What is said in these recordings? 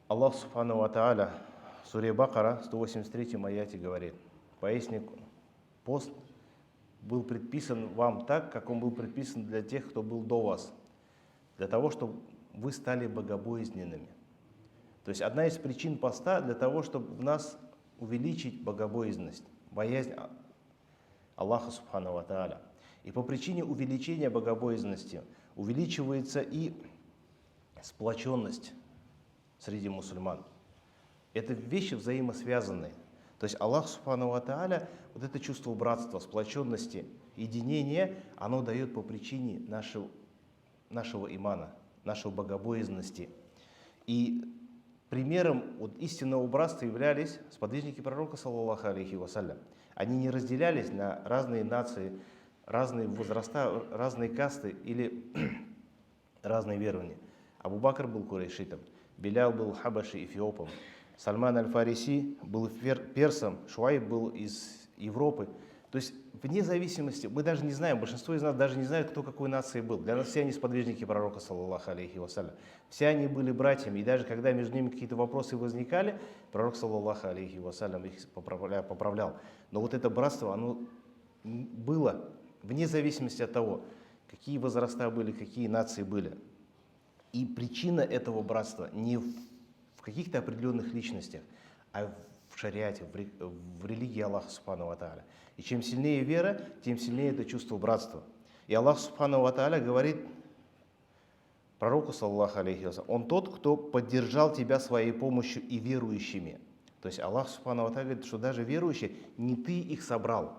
Аллах Субхану Ва Тааля в суре Бакара, 183 аяте говорит: поясни, пост был предписан вам так, как он был предписан для тех, кто был до вас, для того, чтобы вы стали богобоязненными. То есть одна из причин поста для того, чтобы в нас увеличить богобоязненность, боязнь Аллаха Субхану Ва Тааля. И по причине увеличения богобоязненности увеличивается и сплоченность среди мусульман. Это вещи взаимосвязанные. То есть Аллах Субхану Ва Тааля, вот это чувство братства, сплоченности, единения, оно дает по причине нашего имана, нашей богобоязненности. И примером вот истинного братства являлись сподвижники пророка, саллаллаху алейхи вассалям. Они не разделялись на разные нации, разные возраста, разные касты или разные верования. Абу Бакр был курайшитом, Билял был хабаши, эфиопом, Сальман аль-Фариси был персом, Шуайб был из Европы. То есть вне зависимости, мы даже не знаем, большинство из нас даже не знает, кто какой нации был. Для нас все они сподвижники пророка, саллаллаху алейхи вассалям. Все они были братьями, и даже когда между ними какие-то вопросы возникали, пророк, саллаллаху алейхи вассалям, их поправлял. Но вот это братство, оно было вне зависимости от того, какие возраста были, какие нации были. И причина этого братства не в каких-то определенных личностях, а в шариате, в религии Аллаха Субхану Ва Тааля. И чем сильнее вера, тем сильнее это чувство братства. И Аллах Субхану Ва Тааля говорит пророку, саллаллаху алейхи вассалям: он тот, кто поддержал тебя своей помощью и верующими. То есть Аллах Субхану Ва Тааля говорит, что даже верующие, не ты их собрал.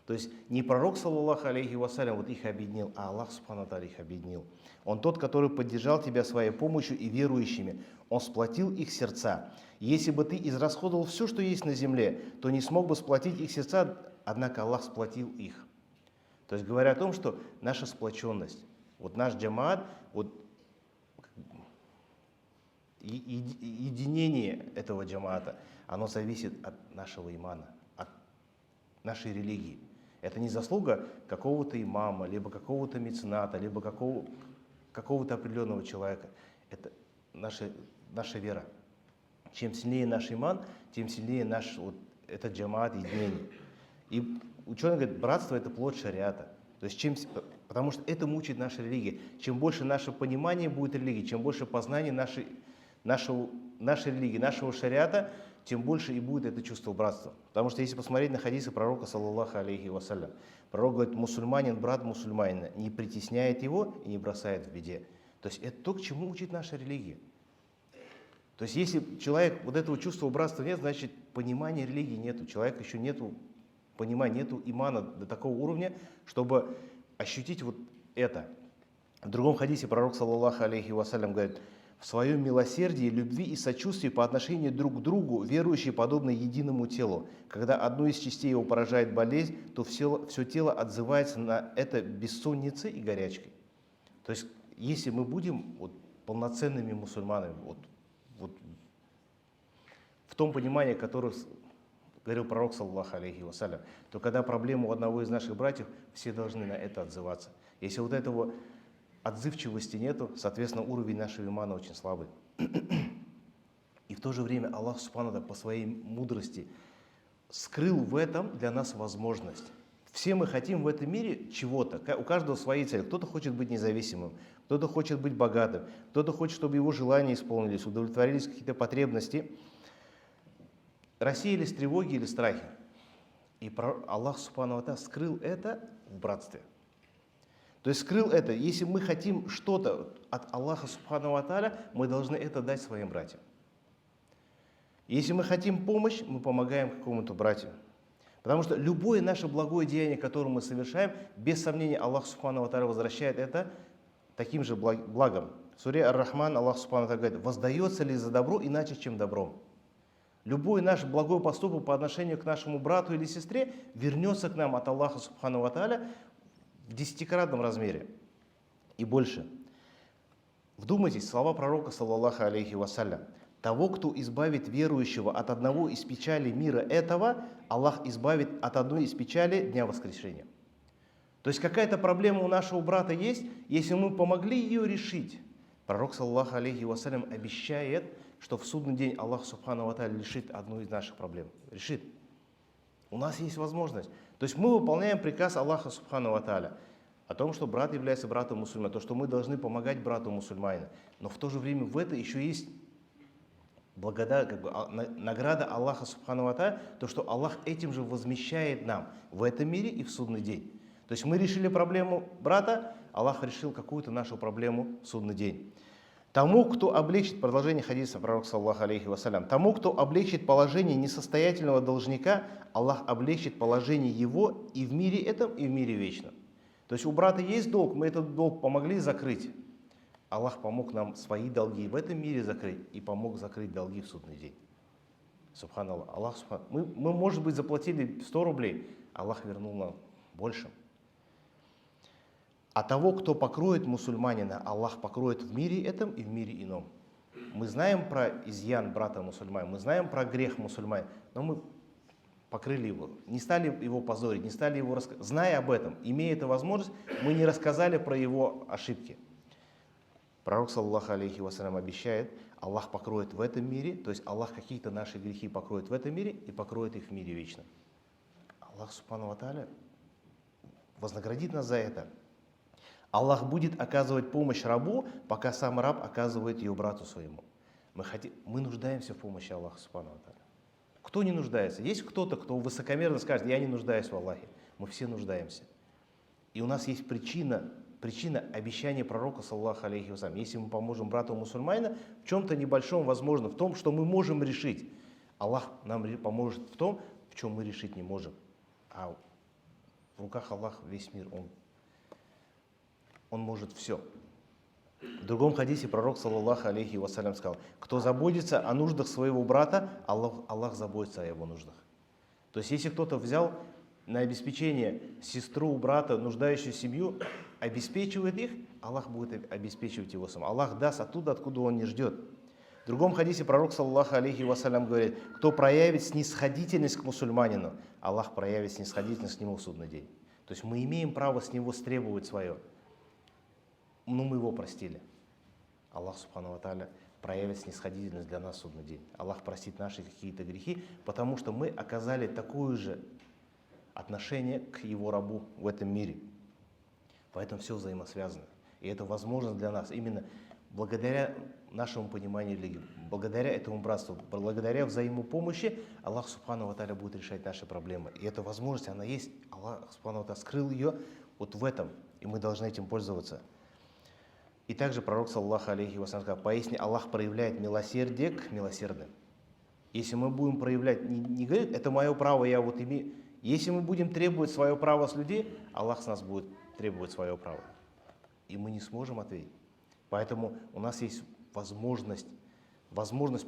То есть не пророк, саллаллаху алейхи вассалям, вот их объединил, а Аллах Субхану Ва Тааля их объединил. Он тот, который поддержал тебя своей помощью и верующими. Он сплотил их сердца. Если бы ты израсходовал все, что есть на земле, то не смог бы сплотить их сердца, однако Аллах сплотил их. То есть говоря о том, что наша сплоченность, вот наш джамаат, вот единение этого джамаата, оно зависит от нашего имана, от нашей религии. Это не заслуга какого-то имама, либо какого-то мецената, либо какого-то определенного человека. Это наша вера. Чем сильнее наш иман, тем сильнее наш этот джамаат, единение. И ученые говорят, братство — это плод шариата. То есть потому что это мучает наша религия. Чем больше наше понимание будет религии, чем больше познания нашей религии, нашего шариата, тем больше и будет это чувство братства. Потому что если посмотреть на хадисы пророка, саллаллаху алейхи вассалям, пророк говорит: мусульманин, брат мусульманина, не притесняет его и не бросает в беде. То есть это то, к чему учит наша религия. То есть если человек вот этого чувства братства нет, значит понимания религии нету. Человека еще нету понимания, нету имана до такого уровня, чтобы ощутить вот это. В другом хадисе пророк, саллаллаху алейхи вассалям, говорит: в своем милосердии, любви и сочувствии по отношению друг к другу верующие подобны единому телу. Когда одну из частей его поражает болезнь, то все тело отзывается на это бессонницей и горячкой. То есть если мы будем полноценными мусульманами, в том понимании, которое говорил пророк, саллаллаху алейхи вассалям, то когда проблема у одного из наших братьев, все должны на это отзываться. Если вот этого отзывчивости нету, соответственно, уровень нашего имана очень слабый. И в то же время Аллах Субхану по своей мудрости скрыл в этом для нас возможность. Все мы хотим в этом мире чего-то, у каждого свои цели. Кто-то хочет быть независимым, кто-то хочет быть богатым, кто-то хочет, чтобы его желания исполнились, удовлетворились какие-то потребности, рассеялись тревоги или страхи. И Аллах Субхану ва Тааля скрыл это в братстве. То есть скрыл это. Если мы хотим что-то от Аллаха Субхану ва Тааля, мы должны это дать своим братьям. Если мы хотим помощь, мы помогаем какому-то братью. Потому что любое наше благое деяние, которое мы совершаем, без сомнения Аллах Субхану ва Тааля возвращает это таким же благом. В суре Ар-Рахман Аллах Субхану ва Тааля говорит: воздается ли за добро иначе, чем добром? Любой наш благой поступок по отношению к нашему брату или сестре вернется к нам от Аллаха Субхану ва Тааля в 10-кратном размере и больше. Вдумайтесь, слова пророка, саллаллаху алейхи вассалям: того, кто избавит верующего от одного из печалей мира этого, Аллах избавит от одной из печалей дня воскрешения. То есть какая-то проблема у нашего брата есть, если мы помогли ее решить, Пророк, саллаллаху алейхи вассалям, обещает, что в судный день Аллах субхану ва тааля решит одну из наших проблем. Решит. У нас есть возможность. То есть мы выполняем приказ Аллаха субхану ва тааля о том, что брат является братом мусульманина, то, что мы должны помогать брату мусульманина. Но в то же время в это еще есть награда Аллаха субхану ва тааля, то, что Аллах этим же возмещает нам в этом мире и в судный день. То есть мы решили проблему брата, Аллах решил какую-то нашу проблему в судный день. Тому, кто облегчит, продолжение хадиса пророка саллаллаху алейхи вассалям, тому, кто облегчит положение несостоятельного должника, Аллах облегчит положение его и в мире этом, и в мире вечном. То есть у брата есть долг, мы этот долг помогли закрыть. Аллах помог нам свои долги в этом мире закрыть и помог закрыть долги в судный день. Субханаллах. Аллах, мы, может быть, заплатили 100 рублей, Аллах вернул нам больше. А того, кто покроет мусульманина, Аллах покроет в мире этом и в мире ином. Мы знаем про изъян брата мусульманина, мы знаем про грех мусульманина, но мы покрыли его, не стали его позорить, не стали его рассказывать. Зная об этом, имея эту возможность, мы не рассказали про его ошибки. Пророк, саллаллаху алейхи вассалям, обещает, Аллах покроет в этом мире, то есть Аллах какие-то наши грехи покроет в этом мире и покроет их в мире вечном. Аллах субхану ва тааля вознаградит нас за это. Аллах будет оказывать помощь рабу, пока сам раб оказывает ее брату своему. Мы нуждаемся в помощи Аллаха субхану ва тааля. Кто не нуждается? Есть кто-то, кто высокомерно скажет: я не нуждаюсь в Аллахе. Мы все нуждаемся. И у нас есть причина обещания пророка, саллаллаху алейхи вассалям. Если мы поможем брату мусульманина в чем-то небольшом, возможно, в том, что мы можем решить, Аллах нам поможет в том, в чем мы решить не можем. А в руках Аллаха весь мир, Он может все. В другом хадисе пророк, саллаллаху алейхи вассалям, сказал: кто заботится о нуждах своего брата, Аллах заботится о его нуждах. То есть, если кто-то взял на обеспечение сестру, брата, нуждающую семью, обеспечивает их, Аллах будет обеспечивать его сам. Аллах даст оттуда, откуда он не ждет. В другом хадисе пророк, саллаллаху алейхи вассалям, говорит: кто проявит снисходительность к мусульманину, Аллах проявит снисходительность к нему в судный день. То есть мы имеем право с него стребовать свое. Но мы его простили. Аллах субхану ва тааля проявит снисходительность для нас в судный день. Аллах простит наши какие-то грехи, потому что мы оказали такое же отношение к его рабу в этом мире. Поэтому все взаимосвязано. И это возможность для нас именно благодаря нашему пониманию религии, благодаря этому братству, благодаря взаимопомощи Аллах субхану ва тааля будет решать наши проблемы. И эта возможность, она есть. Аллах субхану ва тааля скрыл ее вот в этом, и мы должны этим пользоваться. И также пророк, саллаллаху алейхи вассалям, сказал: поясни, Аллах проявляет милосердие к милосердным. Если мы будем проявлять, не говорит: это мое право, я вот имею. Если мы будем требовать свое право с людей, Аллах с нас будет требовать свое право. И мы не сможем ответить. Поэтому у нас есть возможность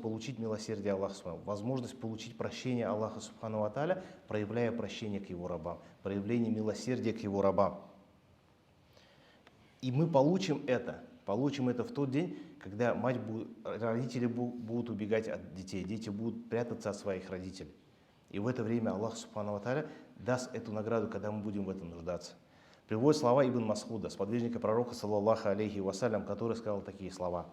получить милосердие Аллаха, возможность получить прощение Аллаха субхану ва тааля, проявляя прощение к его рабам, проявление милосердия к его рабам. И мы получим это в тот день, когда родители будут убегать от детей, дети будут прятаться от своих родителей. И в это время Аллах субхану ва тааля даст эту награду, когда мы будем в этом нуждаться. Приводит слова Ибн Мас'уда, сподвижника пророка, саллаллаху алейхи вассалям, который сказал такие слова: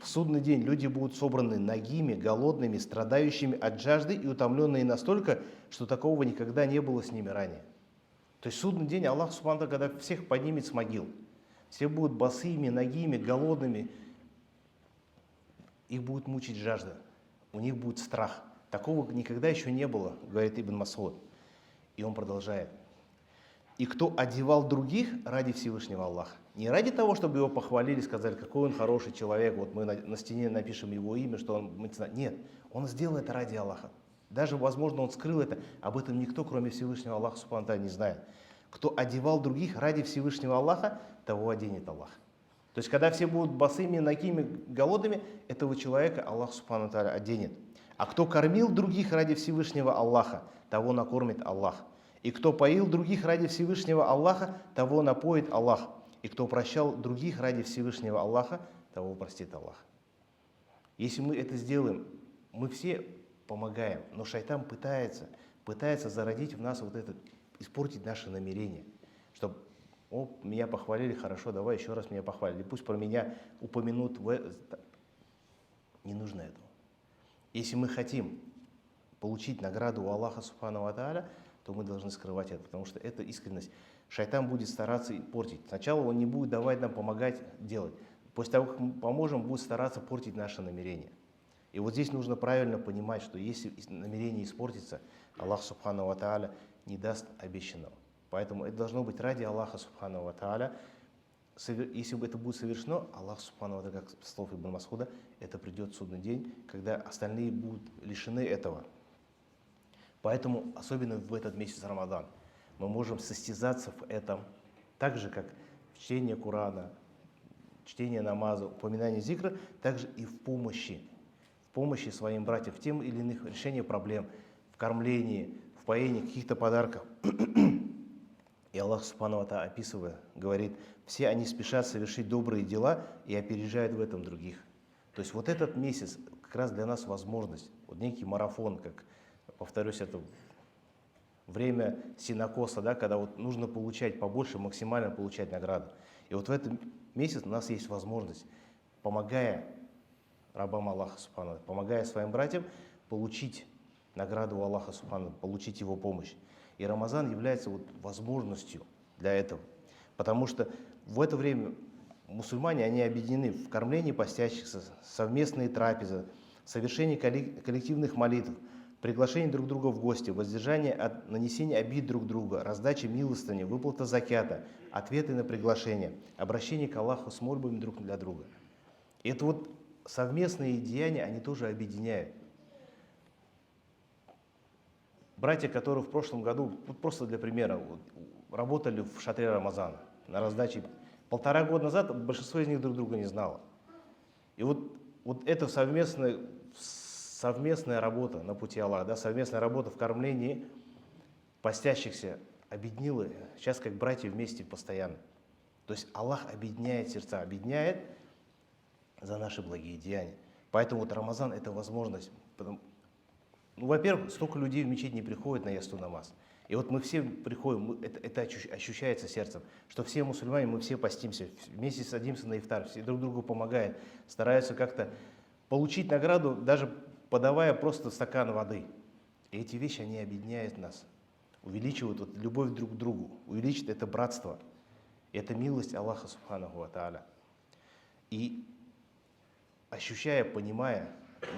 в судный день люди будут собраны нагими, голодными, страдающими от жажды и утомленные настолько, что такого никогда не было с ними ранее. То есть в судный день Аллах субхану ва тааля, когда всех поднимет с могил, все будут босыми, нагими, голодными, их будет мучить жажда, у них будет страх. Такого никогда еще не было, говорит Ибн Мас'уд. И он продолжает: и кто одевал других ради Всевышнего Аллаха. Не ради того, чтобы его похвалили, сказали, какой он хороший человек, вот мы на стене напишем его имя, что он... Нет, он сделал это ради Аллаха. Даже, возможно, он скрыл это, об этом никто, кроме Всевышнего Аллаха, субхану ва тааля, не знает. Кто одевал других ради Всевышнего Аллаха, того оденет Аллах. То есть, когда все будут босыми, нагими, голодными, этого человека Аллах субхану ва тааля оденет. А кто кормил других ради Всевышнего Аллаха, того накормит Аллах. И кто поил других ради Всевышнего Аллаха, того напоит Аллах. И кто прощал других ради Всевышнего Аллаха, того простит Аллах. Если мы это сделаем, мы все помогаем, но шайтан пытается зародить в нас вот это, испортить наше намерение, чтобы О, меня похвалили, хорошо, давай еще раз меня похвалили. Пусть про меня упомянут. Не нужно этого. Если мы хотим получить награду у Аллаха Субхану ва Тааля, то мы должны скрывать это, потому что это искренность. Шайтан будет стараться портить. Сначала он не будет давать нам помогать делать. После того, как мы поможем, будет стараться портить наше намерение. И вот здесь нужно правильно понимать, что если намерение испортится, Аллах Субхану ва Тааля не даст обещанного. Поэтому это должно быть ради Аллаха Субхану ва Тааля. Если это будет совершено, Аллах Субхану ва Тааля, как слов Ибн Масуда, это придет судный день, когда остальные будут лишены этого. Поэтому, особенно в этот месяц Рамадан, мы можем состязаться в этом, так же, как в чтении Корана, чтение намаза, упоминание зикра, также и в помощи своим братьям в тем или иных решении проблем, в кормлении, в поении каких-то подарков. И Аллах Субхану ва Тааля, описывая, говорит, все они спешат совершить добрые дела и опережают в этом других. То есть вот этот месяц как раз для нас возможность, вот некий марафон, как, повторюсь, это время синокоса, да, когда вот нужно получать побольше, максимально получать награду. И вот в этот месяц у нас есть возможность, помогая рабам Аллаха Субхану, помогая своим братьям, получить награду у Аллаха Субхану, получить его помощь. И Рамазан является вот возможностью для этого. Потому что в это время мусульмане, они объединены в кормлении постящихся, совместные трапезы, совершении коллективных молитв, приглашение друг друга в гости, воздержание от нанесения обид друг друга, раздача милостыни, выплата закята, ответы на приглашение, обращение к Аллаху с мольбами друг для друга. И это вот совместные деяния, они тоже объединяют. Братья, которые в прошлом году, вот просто для примера, вот, работали в шатре Рамазана на раздаче, 1,5 года назад большинство из них друг друга не знало. И вот эта совместная работа на пути Аллаха, да, совместная работа в кормлении постящихся объединила сейчас как братья вместе постоянно. То есть Аллах объединяет сердца, объединяет за наши благие деяния. Поэтому вот Рамазан – это возможность. Во-первых, столько людей в мечеть не приходит на ясту намаз. И вот мы все приходим, это ощущается сердцем, что все мусульмане, мы все постимся, вместе садимся на ифтар, все друг другу помогают, стараются как-то получить награду, даже подавая просто стакан воды. И эти вещи, они объединяют нас, увеличивают вот любовь друг к другу, увеличивают это братство. И это милость Аллаха Субханаху ва Тааля. И ощущая, понимая,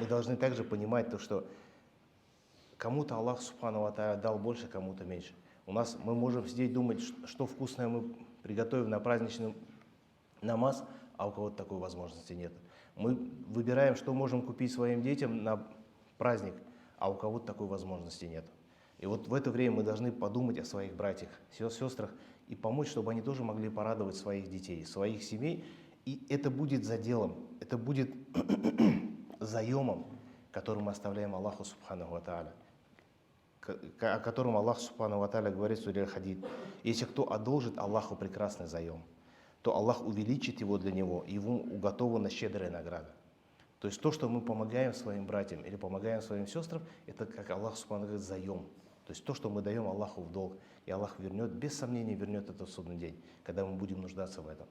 мы должны также понимать то, что кому-то Аллах Субхану ва Тааля дал больше, кому-то меньше. Мы можем сидеть думать, что вкусное мы приготовим на праздничный намаз, а у кого-то такой возможности нет. Мы выбираем, что можем купить своим детям на праздник, а у кого-то такой возможности нет. И вот в это время мы должны подумать о своих братьях, сестрах и помочь, чтобы они тоже могли порадовать своих детей, своих семей. И это будет заделом, это будет заемом, который мы оставляем Аллаху Субханаху ва Тааля, о котором Аллах Субхану ва Тааля говорит в суре Аль-Хадид. Если кто одолжит Аллаху прекрасный заем, то Аллах увеличит его для него, и ему уготована щедрая награда. То есть то, что мы помогаем своим братьям или помогаем своим сестрам, это как Аллах Субхану говорит, заем. То есть то, что мы даем Аллаху в долг, и Аллах вернет, без сомнения вернет это в судный день, когда мы будем нуждаться в этом.